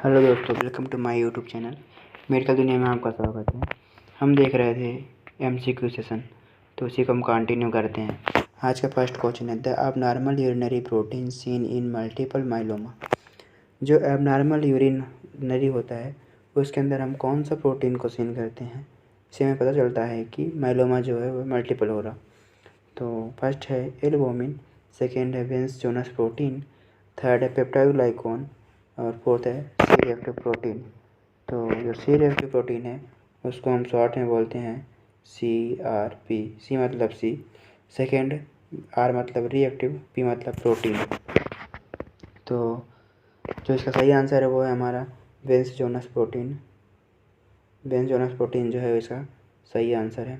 Hello दोस्तों, welcome to my YouTube channel. Medical दुनिया में आपका स्वागत है। हम देख रहे थे एमसीक्यू सेशन, तो उसी को हम कंटिन्यू करते हैं। आज का फर्स्ट क्वेश्चन है the abnormal urinary protein seen in multiple myeloma. जो एबनॉर्मल यूरिनरी होता है उसके अंदर हम कौन सा प्रोटीन को सीन करते हैं, इससे हमें पता चलता है कि माइलोमा जो है वो मल्टीपल हो रहा। तो फर्स्ट है एल्बुमिन, सेकेंड है वेंस जोनस प्रोटीन, थर्ड है पेप्टाइडग्लाइकॉन और फोर्थ है सी रिएक्टिव प्रोटीन। तो जो सी रिएक्टिव प्रोटीन है उसको हम शॉर्ट में बोलते हैं CRP। सी मतलब सी, सेकेंड आर मतलब रिएक्टिव, पी मतलब प्रोटीन। तो जो इसका सही आंसर है वो है हमारा Bence Jones protein. Bence Jones protein जो है इसका सही आंसर है।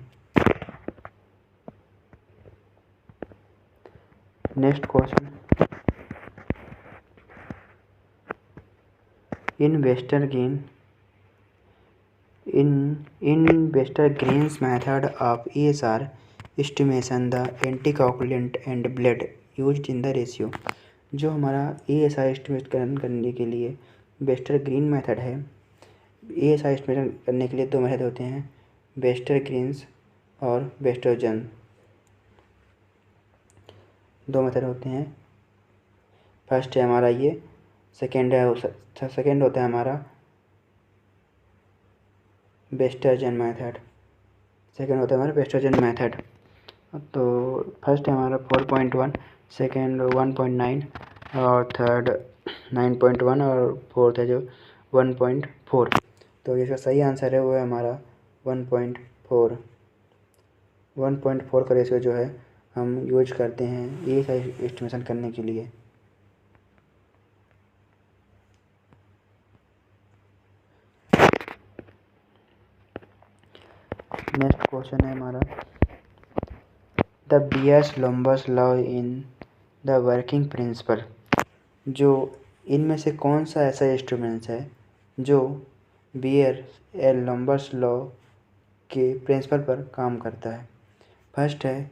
Next question, In Western Green's method of ESR estimation, the anticoagulant and blood used in the ratio। जो हमारा ESR एस्टिमेट करने के लिए वेस्टर ग्रीन मेथड है। ESR एस्टिमेट करने के लिए दो मेथड होते हैं, वेस्टर ग्रीन्स और वेस्टर्जन। दो मेथड होते हैं। फर्स्ट है हमारा ये, सेकेंड होता है हमारा वेस्टर्जन मेथड। सेकेंड होता है हमारा वेस्टर्जन मेथड। तो फर्स्ट है हमारा 4.1, सेकेंड 1.9 और थर्ड 9.1 और फोर्थ है जो 1.4। तो इसका सही आंसर है वो है हमारा 1.4। 1.4 का रेशियो जो है हम यूज करते हैं ये एस्टिमेशन करने के लिए। नेक्स्ट क्वेश्चन है हमारा the Beer's Lambert's law in the working principle. जो इनमें से कौन सा ऐसा इंस्ट्रूमेंट्स है जो बियर्स-लॉम्बर्स लॉ के प्रिंसिपल पर काम करता है। फर्स्ट है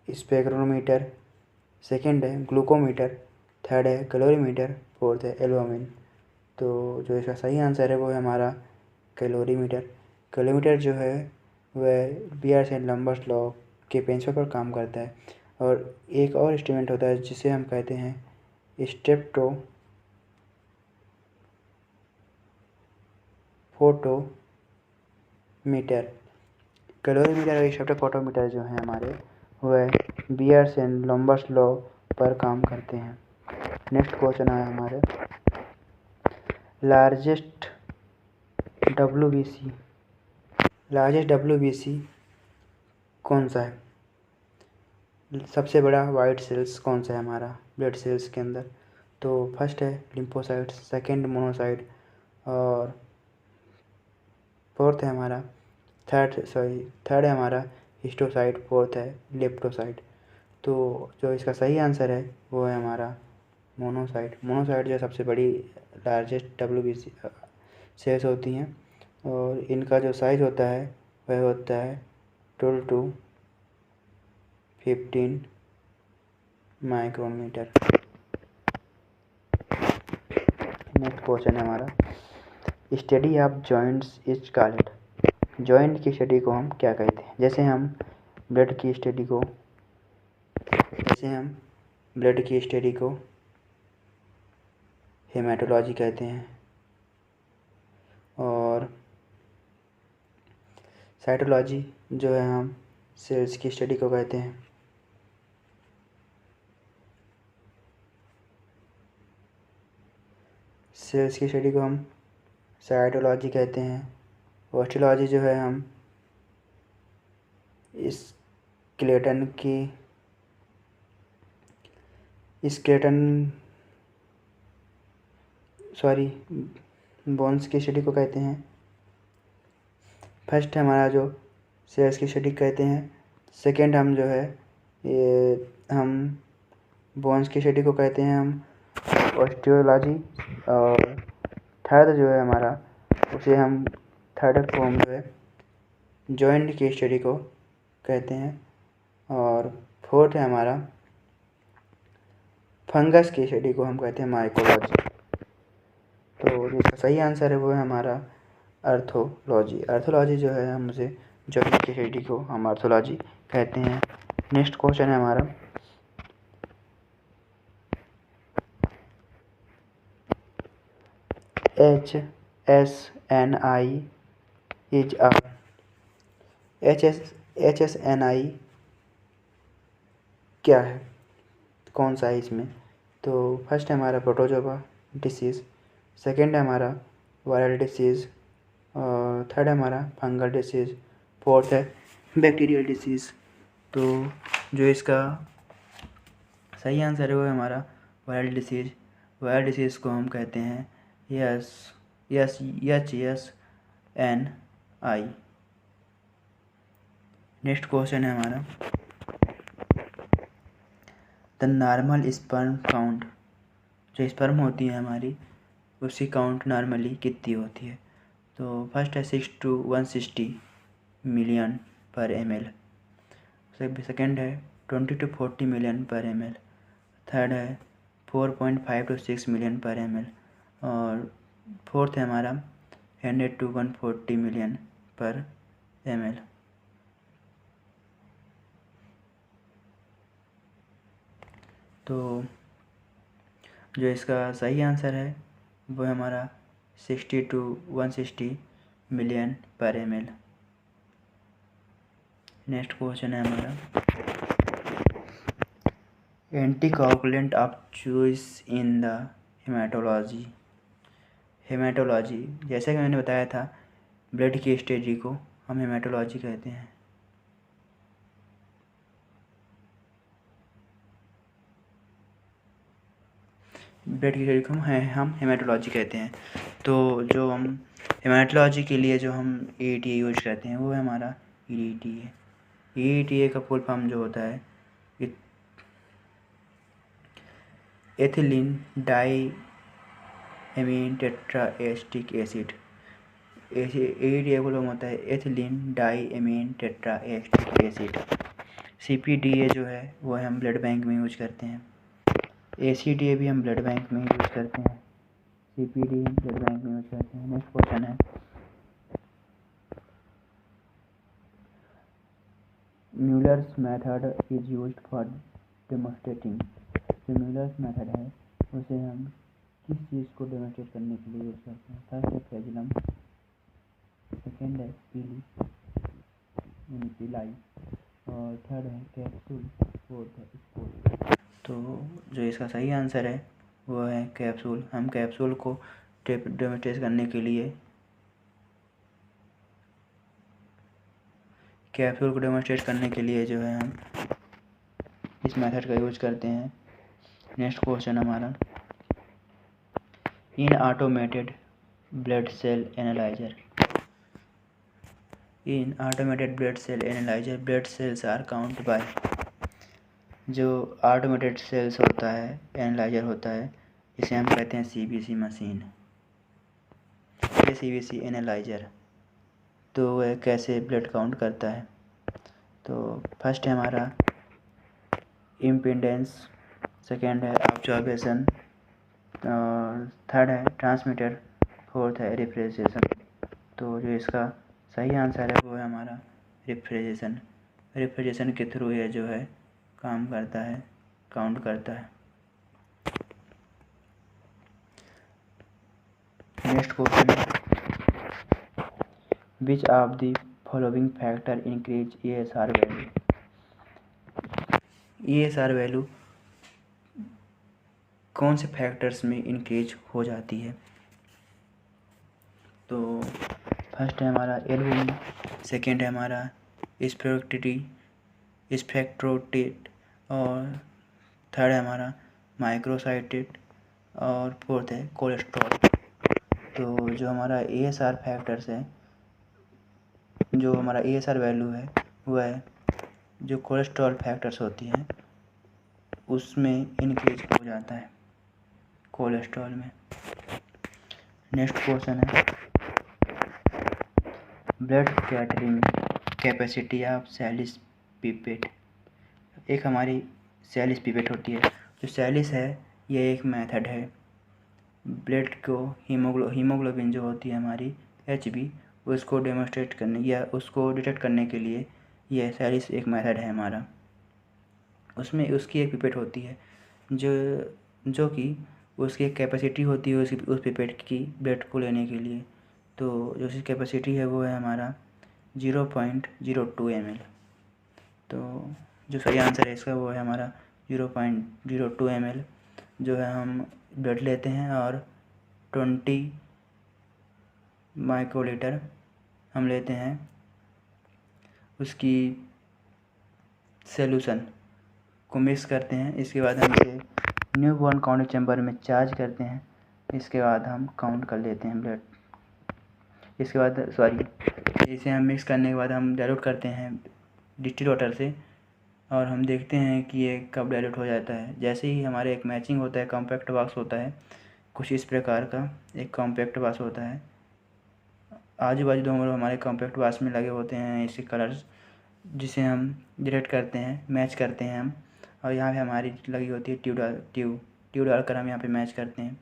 स्पेक्ट्रोमीटर, सेकेंड है ग्लूकोमीटर, थर्ड है कैलोरीमीटर, फोर्थ है एल्बुमिन। तो जो इसका सही आंसर है वो है हमारा कैलोरीमीटर। कैलोरीमीटर जो है वह बियर्स-लॉम्बर्स लॉ के प्रिंसिपल पर काम करता है। और एक और इंस्ट्रूमेंट होता है जिसे हम कहते हैं स्पेक्ट्रोफोटोमीटर। कैलोरीमीटर और स्पेक्ट्रोफोटोमीटर जो हैं हमारे वह बियर्स-लॉम्बर्स लॉ पर काम करते हैं। नेक्स्ट क्वेश्चन है हमारे लार्जेस्ट WBC कौन सा है। सबसे बड़ा वाइट सेल्स कौन सा है हमारा ब्लड सेल्स के अंदर। तो फर्स्ट है लिम्फोसाइट्स, सेकेंड मोनोसाइट और फोर्थ है हमारा थर्ड है हमारा हिस्टोसाइट, फोर्थ है लेप्टोसाइट। तो जो इसका सही आंसर है वो है हमारा मोनोसाइट। मोनोसाइट जो सबसे बड़ी लार्जेस्ट WBC सेल्स होती हैं और इनका जो साइज़ होता है वह होता है 12 to 15 माइक्रोमीटर। नेक्स्ट क्वेश्चन है हमारा study of joints is called. Joint की स्टडी को हम क्या कहते हैं। जैसे हम ब्लड की स्टडी को हेमाटोलॉजी कहते हैं और साइटोलॉजी जो है हम सेल्स की स्टडी को कहते हैं। सेल्स की स्टडी को हम साइटोलॉजी कहते हैं। ऑस्टियोलॉजी जो है हम बोन्स की स्टडी को कहते हैं। फर्स्ट हमारा जो सेल्स की स्टडी कहते हैं, सेकेंड हम जो है हम बोन्स की स्टडी को कहते हैं हम ऑस्टियोलॉजी, और थर्ड जो है हमारा उसे हम थर्ड फॉर्म जो है जॉइंट की स्टडी को कहते हैं और फोर्थ है हमारा फंगस की स्टडी को हम कहते हैं माइकोलॉजी। तो जो इसका सही आंसर है वो है हमारा अर्थोलॉजी। अर्थोलॉजी जो है हम उसे जमीन की स्टडी को हम अर्थोलॉजी कहते हैं। नेक्स्ट क्वेश्चन है हमारा HSNI इज अ HSNI क्या है, कौन सा है इसमें? तो फर्स्ट है हमारा प्रोटोजोआ डिसीज़, सेकेंड है हमारा वायरल डिसीज़, और थर्ड है हमारा फंगल डिसीज़, फोर्थ है बैक्टीरियल डिसीज़। तो जो इसका सही आंसर है वो है हमारा वायरल डिसीज़। वायरल डिसीज़ को हम कहते हैं HSNI। नेक्स्ट क्वेश्चन है हमारा द नॉर्मल स्पर्म काउंट, जो स्पर्म होती है हमारी उसकी काउंट नॉर्मली कितनी होती है? तो फर्स्ट है 6 to 160 मिलियन पर ml, सेकेंड है 20 to 40 मिलियन पर ml, थर्ड है 4.5 to 6 मिलियन पर ml, और फोर्थ है हमारा 100 to 140 मिलियन पर ml। तो जो इसका सही आंसर है वो है हमारा 60 to 160 मिलियन पर ml। नेक्स्ट क्वेश्चन है हमारा anticoagulant of choice in the haematology. Haematology जैसा कि मैंने बताया था ब्लड की स्टडी को हम हेमाटोलॉजी कहते हैं। ब्लड की स्टडी को हम हेमाटोलॉजी कहते हैं। तो जो हम हेमाटोलॉजी के लिए जो हम EDTA यूज करते हैं वो है हमारा EDTA। EDTA का फुल फॉर्म जो होता है ethylene diamine tetraacetic acid. EDTA को फॉर्म होता है ethylene diamine tetraacetic acid. CPDA जो है वो हम ब्लड बैंक में यूज करते हैं। ACDA भी हम ब्लड बैंक में यूज करते हैं। CPD ब्लड बैंक में यूज करते हैं। नेक्स्ट क्वेश्चन है Muller's method is used for demonstrating. जो म्यूलर्स मेथड है उसे हम किस चीज़ को डेमोन्स्ट्रेट करने के लिए यूज करते हैं? फर्स्ट है फ्लैजिलम, सेकेंड है पिलाई, और थर्ड है कैप्सूल, फोर्थ है स्पोर्ट। तो जो इसका सही आंसर है वो है कैप्सूल। हम कैप्सूल को डेमोन्स्ट्रेट करने के लिए जो है हम इस मेथड का यूज करते हैं। नेक्स्ट क्वेश्चन हमारा in automated blood cell analyser. In automated blood cell analyser blood cells are count by. जो ऑटोमेटेड सेल्स होता है एनालाइजर होता है इसे हम कहते हैं CBC मशीन। ये CBC एनालाइजर तो वह कैसे ब्लड काउंट करता है? तो फर्स्ट है हमारा इम्पीडेंस, सेकेंड है ऑब्जर्वेशन, और थर्ड है ट्रांसमीटर, फोर्थ है रेफ्रिजरेशन। तो जो इसका सही आंसर है वो है हमारा रेफ्रिजरेशन। रेफ्रिजरेशन के थ्रू ये जो है काम करता है, काउंट करता है। नेक्स्ट क्वेश्चन है which of the following factor increase ESR value. ESR value कौन से फैक्टर्स में इंक्रीज हो जाती है? तो फर्स्ट है हमारा एल्बुमिन, सेकेंड है हमारा स्पेक्ट्रोटेट, और थर्ड है हमारा माइक्रोसाइटेट, और फोर्थ है कोलेस्ट्रॉल। तो जो हमारा ESR फैक्टर्स है, जो हमारा ESR वैल्यू है वह है जो कोलेस्ट्रॉल फैक्टर्स होती हैं उसमें इंक्रीज हो जाता है कोलेस्ट्रॉल में। नेक्स्ट क्वेश्चन है blood catering capacity of सैलिस pipette. एक हमारी सैलिस पिपेट होती है। जो सैलिस है ये एक मेथड है ब्लड को हीमोग्लोबिन जो होती है हमारी HB, उसको डेमोस्ट्रेट करने या उसको डिटेक्ट करने के लिए यह सेलिस एक मेथड है हमारा। उसमें उसकी एक पिपेट होती है जो कि उसकी एक कैपेसिटी होती है उस पिपेट की ब्लड को लेने के लिए। तो जो उसकी कैपेसिटी है वो है हमारा 0.02 ml। तो जो सही आंसर है इसका वो है हमारा 0.02 ml जो है हम ब्लड लेते हैं, और 20 माइक्रोलीटर हम लेते हैं उसकी सॉल्यूशन को मिक्स करते हैं। इसके बाद हम इसे न्यूबॉर्न काउंटिंग चैम्बर में चार्ज करते हैं। इसके बाद हम काउंट कर लेते हैं ब्लड। इसके बाद इसे हम मिक्स करने के बाद हम डाइल्यूट करते हैं डिस्टिल वाटर से, और हम देखते हैं कि ये कब डाइल्यूट हो जाता है। जैसे ही हमारे एक मैचिंग होता है, कॉम्पैक्ट बॉक्स होता है कुछ इस प्रकार का, एक कॉम्पैक्ट बॉक्स होता है। आजू बाजू दोनों हमारे कॉम्पैक्ट बॉक्स में लगे होते हैं इसके कलर्स, जिसे हम डिटेक्ट करते हैं, मैच करते हैं हम। और यहाँ पे हमारी लगी होती है ट्यूब डालकर हम यहाँ पे मैच करते हैं।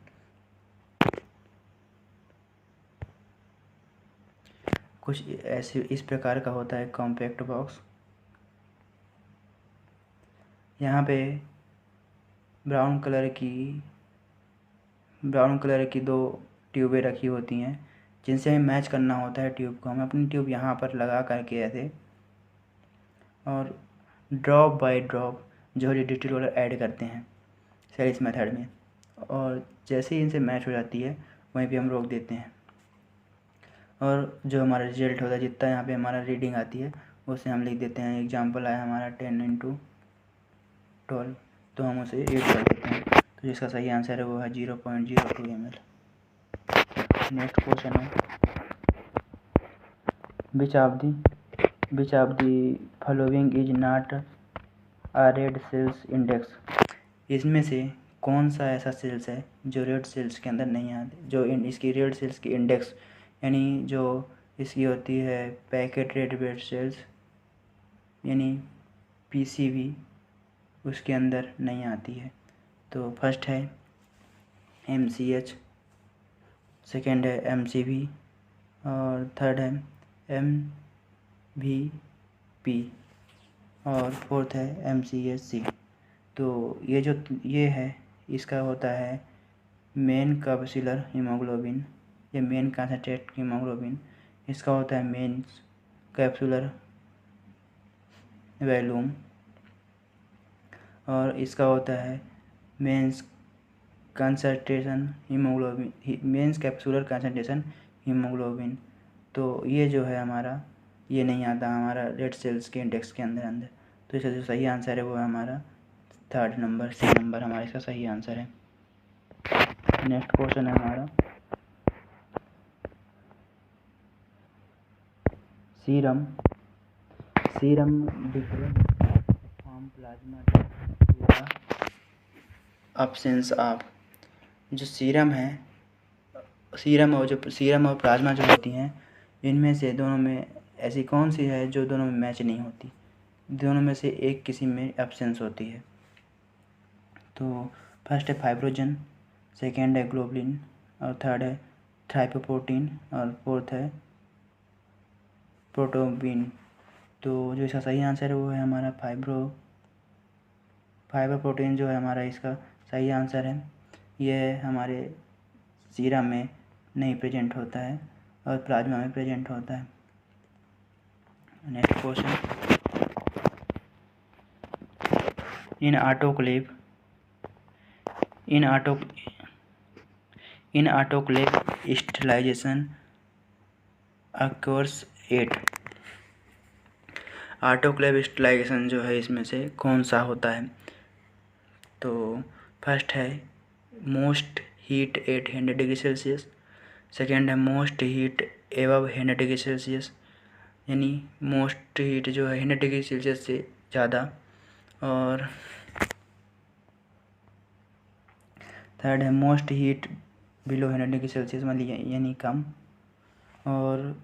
कुछ ऐसे इस प्रकार का होता है कॉम्पैक्ट बॉक्स। यहाँ पे ब्राउन कलर की 2 ट्यूबें रखी होती हैं जिनसे हमें मैच करना होता है ट्यूब को। हम अपनी ट्यूब यहाँ पर लगा करके ऐसे, और ड्रॉप बाय ड्रॉप जो है डिस्टिल वाटर ऐड करते हैं सेलिस मेथड में, और जैसे ही इनसे मैच हो जाती है वहीं पे हम रोक देते हैं। और जो हमारा रिजल्ट होता है, जितना यहाँ पे हमारा रीडिंग आती है उसे हम लिख देते हैं। एग्जांपल आया हमारा 10×12, तो हम उसे 8 कर देते हैं। तो जिसका सही आंसर है वो है 0.02 ml। नेक्स्ट क्वेश्चन है, which of the following is not a red cells index. इसमें से कौन सा ऐसा सेल्स है जो रेड सेल्स के अंदर नहीं आते, जो इसकी रेड सेल्स की इंडेक्स यानी जो इसकी होती है पैकेट रेड ब्लड सेल्स यानी PCV, उसके अंदर नहीं आती है। तो फर्स्ट है MCH, सेकेंड है MCV, और थर्ड है MVP, और फोर्थ है MCHC। तो ये है इसका होता है मेन कैप्सुलर हीमोग्लोबिन या मेन कंसनट्रेट हीमोग्लोबिन। इसका होता है मेन कैप्सुलर वॉल्यूम, और इसका होता है means concentration haemoglobin, means capsular concentration haemoglobin. तो ये जो है हमारा ये नहीं आता हमारा रेड सेल्स के इंडेक्स के अंदर। तो इसका जो सही आंसर है वो है हमारा 3rd नंबर, C नंबर हमारा इसका सही आंसर है। नेक्स्ट क्वेश्चन है हमारा, serum different from plasma absence of. जो सीरम और प्लाज्मा जो होती हैं, इनमें से दोनों में ऐसी कौन सी है जो दोनों में मैच नहीं होती, दोनों में से एक किसी में एब्सेंस होती है। तो फर्स्ट है फाइब्रोजन, सेकेंड है ग्लोबुलिन, और थर्ड है थ्राइपोप्रोटीन, और फोर्थ है प्रोटोबिन। तो जो इसका सही आंसर है वो है हमारा फाइब्रोप्रोटीन जो है हमारा इसका सही आंसर है। यह हमारे सीरम में नहीं प्रेजेंट होता है और प्लाज्मा में प्रेजेंट होता है। Next question, in autoclave sterilization occurs at। Autoclave sterilization जो है इसमें से कौन सा होता है। तो फर्स्ट है most heat at 100 degree Celsius, second है most heat above 100 degree Celsius यानी मोस्ट हीट जो है 100 डिग्री सेल्सियस से ज़्यादा, और थर्ड है most heat below 100 degree Celsius मतलब यानी कम, और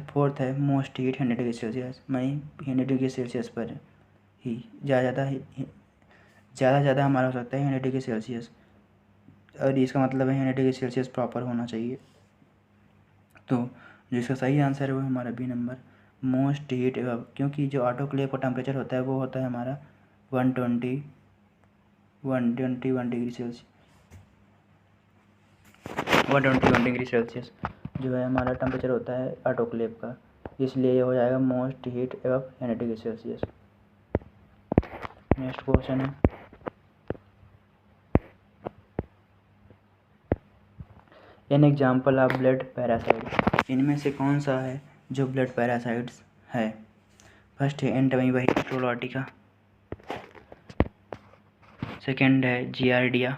फोर्थ है मोस्ट हीट 100 डिग्री सेल्सियस यानी 100 डिग्री सेल्सियस पर ही ज़्यादा हमारा हो सकता है 100 डिग्री सेल्सियस। और इसका मतलब है 100 डिग्री सेल्सियस प्रॉपर होना चाहिए। तो जो इसका सही आंसर है वो हमारा B number, moist heat above, क्योंकि जो ऑटोक्लेव का टेम्परेचर होता है वो होता है हमारा 121 डिग्री सेल्सियस, 121 डिग्री सेल्सियस जो है हमारा टेम्परेचर होता है ऑटोक्लेव का, इसलिए ये हो जाएगा most heat above 100 degree Celsius. Next question है, an example of blood parasite, इनमें से कौन सा है जो ब्लड पैरासाइट्स है? फर्स्ट है एंटामीबा प्रोलोटिका, सेकेंड है जियार्डिया,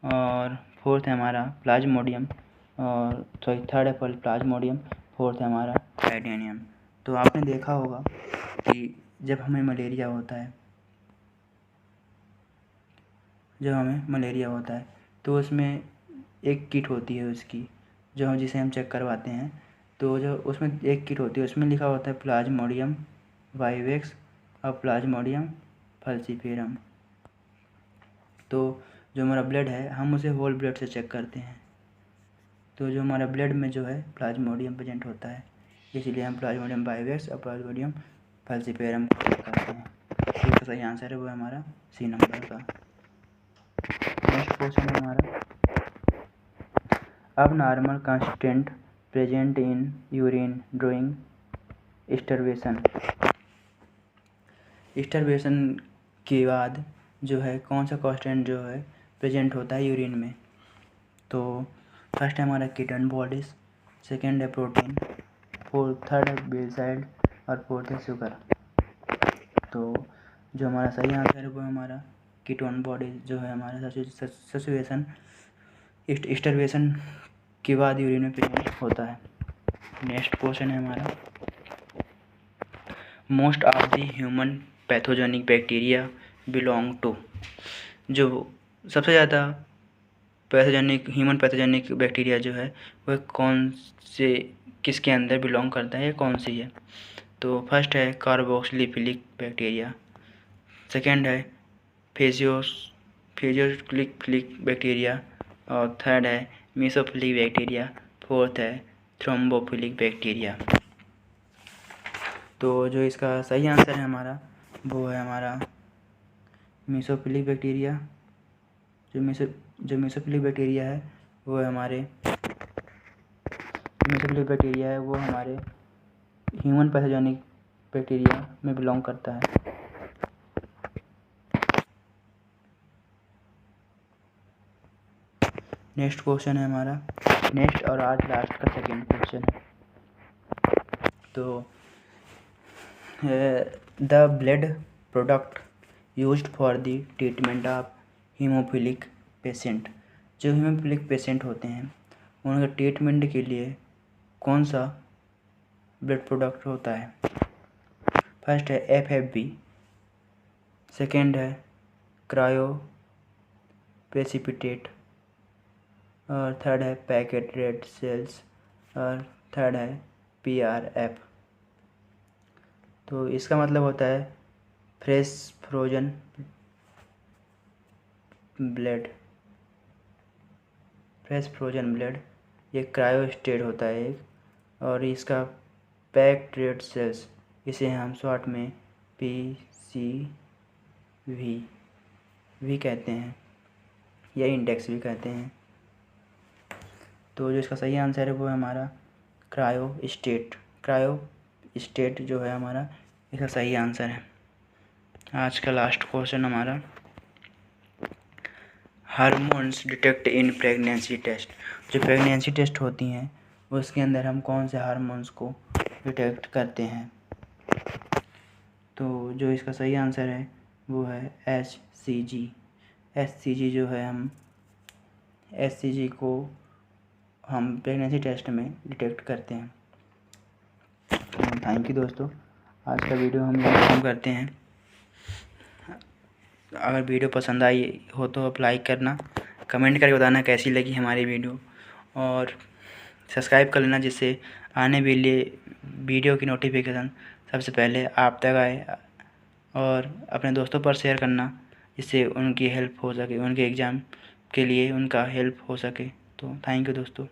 और फोर्थ है हमारा प्लाज्मोडियम, और थर्ड है प्लाज्मोडियम, फोर्थ है हमारा एडेनियम। तो आपने देखा होगा कि जब हमें मलेरिया होता है तो उसमें एक किट होती है उसकी, जिसे हम चेक करवाते हैं, तो जो उसमें एक किट होती है उसमें लिखा होता है प्लाज्मोडियम वाइवेक्स और प्लाज्मोडियम फल्सीफेरम। तो जो हमारा ब्लड है हम उसे होल ब्लड से चेक करते हैं, तो जो हमारा ब्लड में जो है प्लाज्मोडियम प्रेजेंट होता है, इसलिए हम प्लाज्मोडियम वाइवेक्स और प्लाज्मोडियम फल्सीफेरम को चेक करते हैं। तो इसका सही आंसर है वो हमारा सी नंबर का। नेक्स्ट क्वेश्चन है हमारा, अब normal constant present in urine during starvation, starvation के बाद जो है कौन सा कांस्टेंट जो है प्रेजेंट होता है यूरिन में? तो फर्स्ट है हमारा कीटोन बॉडीज, सेकेंड है प्रोटीन, थर्ड है बेसाइड और फोर्थ है शुगर। तो जो हमारा सही आंसर है वो हमारा कीटोन बॉडीज जो है हमारा स्टरवेशन के बाद यूरिन में प्रेजेंट होता है। नेक्स्ट क्वेश्चन है हमारा, most of the human pathogenic bacteria belong to, जो सबसे ज़्यादा ह्यूमन पैथोजेनिक बैक्टीरिया जो है वह कौन से किसके अंदर बिलोंग करता है, कौन सी है? तो फर्स्ट है कार्बोक्सिलिक बैक्टीरिया, सेकेंड है फेजियोफिलिक बैक्टीरिया, और थर्ड है मेसोफिलिक बैक्टीरिया, फोर्थ है थ्रोम्बोफिलिक बैक्टीरिया। तो जो इसका सही आंसर है हमारा वो है हमारा मेसोफिलिक बैक्टीरिया। जो मेसोफिलिक बैक्टीरिया है वो हमारे ह्यूमन पैथोजेनिक बैक्टीरिया में बिलोंग करता है। नेक्स्ट क्वेश्चन है हमारा, नेक्स्ट और आज लास्ट का सेकेंड क्वेश्चन है। तो the blood product used for the treatment of haemophilic patient, जो हीमोफिलिक पेशेंट होते हैं उनके ट्रीटमेंट के लिए कौन सा ब्लड प्रोडक्ट होता है? फर्स्ट है FFB, सेकेंड है क्रायो प्रेसिपिटेट, और थर्ड है पैकेट रेड सेल्स, और थर्ड है PRF। तो इसका मतलब होता है फ्रेश फ्रोजन ब्लड, ये क्रायो स्टेट होता है एक, और इसका पैक्ड रेड सेल्स, इसे हम शॉर्ट में PCV कहते हैं या इंडेक्स भी कहते हैं। तो जो इसका सही आंसर है वो है हमारा क्रायो स्टेट जो है हमारा इसका सही आंसर है। आज का लास्ट क्वेश्चन हमारा, hormones detect in pregnancy test, जो प्रेगनेंसी टेस्ट होती हैं उसके अंदर हम कौन से हार्मोन्स को डिटेक्ट करते हैं? तो जो इसका सही आंसर है वो है HCG जो है HCG को हम प्रेगनेंसी टेस्ट में डिटेक्ट करते हैं। थैंक यू दोस्तों, आज का वीडियो हम यहीं खत्म करते हैं। अगर वीडियो पसंद आई हो तो आप लाइक करना, कमेंट करके बताना कैसी लगी हमारी वीडियो, और सब्सक्राइब कर लेना जिससे आने वाले वीडियो की नोटिफिकेशन सबसे पहले आप तक आए, और अपने दोस्तों पर शेयर करना जिससे उनकी हेल्प हो सके उनके एग्ज़ाम के लिए उनका हेल्प हो सके। तो थैंक यू दोस्तों।